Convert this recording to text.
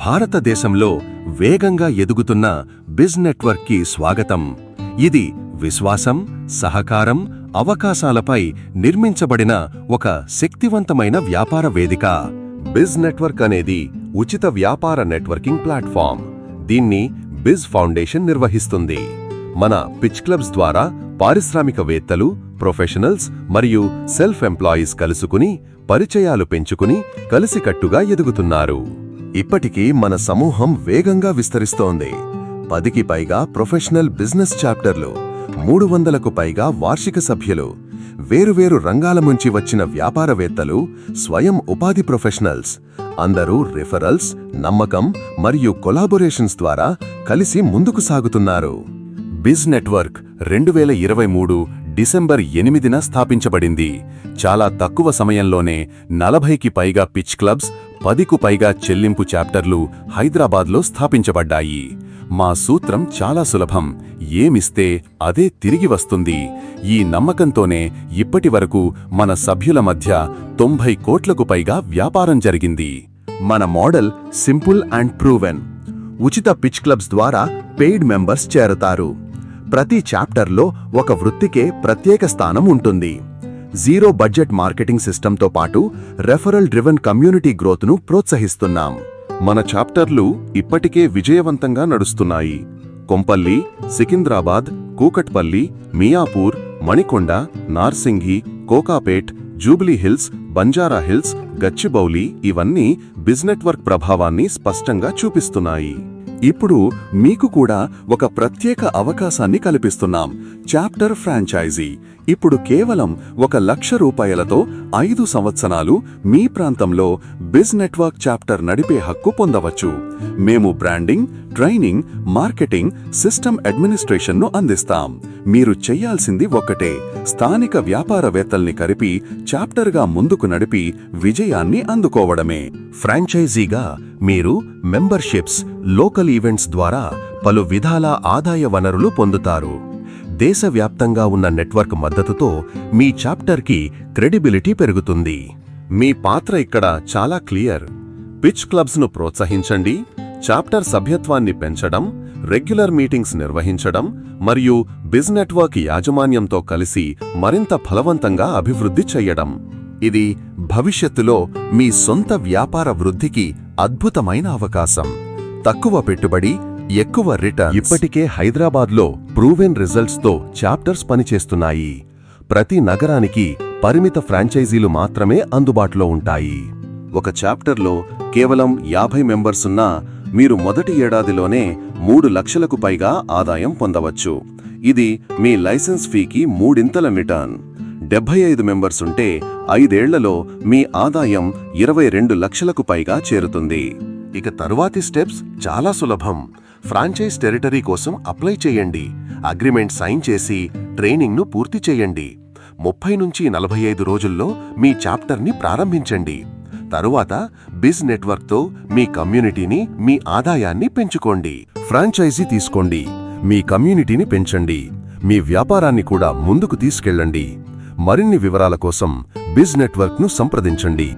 భారతదేశంలో వేగంగా ఎదుగుతున్న బిజ్ నెట్వర్క్కి స్వాగతం. ఇది విశ్వాసం, సహకారం, అవకాశాలపై నిర్మించబడిన ఒక శక్తివంతమైన వ్యాపార వేదిక. బిజ్ నెట్వర్క్ అనేది ఉచిత వ్యాపార నెట్వర్కింగ్ ప్లాట్ఫామ్. దీన్ని బిజ్ ఫౌండేషన్ నిర్వహిస్తుంది. మన పిచ్ క్లబ్స్ ద్వారా పారిశ్రామికవేత్తలు, ప్రొఫెషనల్స్ మరియు సెల్ఫ్ ఎంప్లాయీస్ కలుసుకుని పరిచయాలు పెంచుకుని కలిసికట్టుగా ఎదుగుతున్నారు. ఇప్పటికీ మన సమూహం వేగంగా విస్తరిస్తోంది. 10కి పైగా ప్రొఫెషనల్ బిజినెస్ చాప్టర్లు, 300కు పైగా వార్షిక సభ్యులు, వేరువేరు రంగాల నుంచి వచ్చిన వ్యాపారవేత్తలు, స్వయం ఉపాధి ప్రొఫెషనల్స్ అందరూ రిఫరల్స్, నమ్మకం మరియు కొలాబొరేషన్స్ ద్వారా కలిసి ముందుకు సాగుతున్నారు. బిజ్ నెట్వర్క్ 2023 డిసెంబర్ 8న స్థాపించబడింది. చాలా తక్కువ సమయంలోనే 40కి పైగా పిచ్ క్లబ్స్, 10కు పైగా చెల్లింపు చాప్టర్లు హైదరాబాద్లో స్థాపించబడ్డాయి. మా సూత్రం చాలా సులభం: ఏమిస్తే అదే తిరిగి వస్తుంది. ఈ నమ్మకంతోనే ఇప్పటివరకు మన సభ్యుల మధ్య 90 కోట్లకు పైగా వ్యాపారం జరిగింది. మన మోడల్ సింపుల్ అండ్ ప్రూవెన్. ఉచిత పిచ్ క్లబ్స్ ద్వారా పెయిడ్ మెంబర్స్ చేరతారు. ప్రతి చాప్టర్లో ఒక వృత్తికే ప్రత్యేక స్థానం ఉంటుంది. జీరో బడ్జెట్ మార్కెటింగ్ సిస్టంతో పాటు రెఫరల్ డ్రివెన్ కమ్యూనిటీ గ్రోత్ను ప్రోత్సహిస్తున్నాం. మన చాప్టర్లు ఇప్పటికే విజయవంతంగా నడుస్తున్నాయి. Kompally, Secunderabad, Kukatpally, Miyapur, Manikonda, Narsingi, Kokapet, Jubilee hills, Banjara hills, Gachibowli ఇవన్నీ బిజ్ నెట్వర్క్ ప్రభావాన్ని స్పష్టంగా చూపిస్తున్నాయి. ఇప్పుడు మీకు కూడా ఒక ప్రత్యేక అవకాశాన్ని కల్పిస్తున్నాం. Chapter franchise. ఇప్పుడు కేవలం ₹1,00,000తో 5 సంవత్సరాలు మీ ప్రాంతంలో బిజ్ నెట్వర్క్ చాప్టర్ నడిపే హక్కు పొందవచ్చు. మేము బ్రాండింగ్, ట్రైనింగ్, మార్కెటింగ్, సిస్టమ్ అడ్మినిస్ట్రేషన్ను అందిస్తాం. మీరు చెయ్యాల్సింది ఒక్కటే: స్థానిక వ్యాపారవేత్తల్ని కలిపి చాప్టర్గా ముందుకు నడిపి విజయాన్ని అందుకోవడమే. ఫ్రాంచైజీగా మీరు మెంబర్షిప్స్, లోకల్ ఈవెంట్స్ ద్వారా పలు విధాల ఆదాయ వనరులు పొందుతారు. దేశవ్యాప్తంగా ఉన్న నెట్వర్క్ మద్దతుతో మీ చాప్టర్కి క్రెడిబిలిటీ పెరుగుతుంది. మీ పాత్ర ఇక్కడ చాలా క్లియర్. పిచ్ క్లబ్స్ను ప్రోత్సహించండి, చాప్టర్ సభ్యత్వాన్ని పెంచడం, రెగ్యులర్ మీటింగ్స్ నిర్వహించడం మరియు బిజ్ నెట్వర్క్ యాజమాన్యంతో కలిసి మరింత ఫలవంతంగా అభివృద్ధి చెయ్యడం. ఇది భవిష్యత్తులో మీ సొంత వ్యాపార వృద్ధికి అద్భుతమైన అవకాశం. తక్కువ పెట్టుబడి, ఎక్కువ రిటర్న్. ఇప్పటికే హైదరాబాద్లో ప్రూవెన్ రిజల్ట్స్తో చాప్టర్స్ పనిచేస్తున్నాయి. ప్రతి నగరానికి పరిమిత ఫ్రాంచైజీలు మాత్రమే అందుబాటులో ఉంటాయి. ఒక చాప్టర్లో కేవలం 50 మెంబర్స్ ఉన్నా మీరు మొదటి ఏడాదిలోనే 3 లక్షలకు పైగా ఆదాయం పొందవచ్చు. ఇది మీ లైసెన్స్ ఫీకి 3 రిటర్న్. 75 మెంబర్స్ ఉంటే 5 ఏళ్లలో మీ ఆదాయం 22 లక్షలకు పైగా చేరుతుంది. ఇక తరువాతి స్టెప్స్ చాలా సులభం. ఫ్రాంచైజ్ టెరిటరీ కోసం అప్లై చేయండి, అగ్రిమెంట్ సైన్ చేసి ట్రైనింగ్ను పూర్తి చేయండి. 30 నుంచి 45 రోజుల్లో మీ చాప్టర్ని ప్రారంభించండి. తరువాత బిజ్ నెట్వర్క్తో మీ కమ్యూనిటీని, మీ ఆదాయాన్ని పెంచుకోండి. ఫ్రాంచైజీ తీసుకోండి, మీ కమ్యూనిటీని పెంచండి, మీ వ్యాపారాన్ని కూడా ముందుకు తీసుకెళ్ళండి. మరిన్ని వివరాల కోసం బిజ్ నెట్వర్క్ను సంప్రదించండి.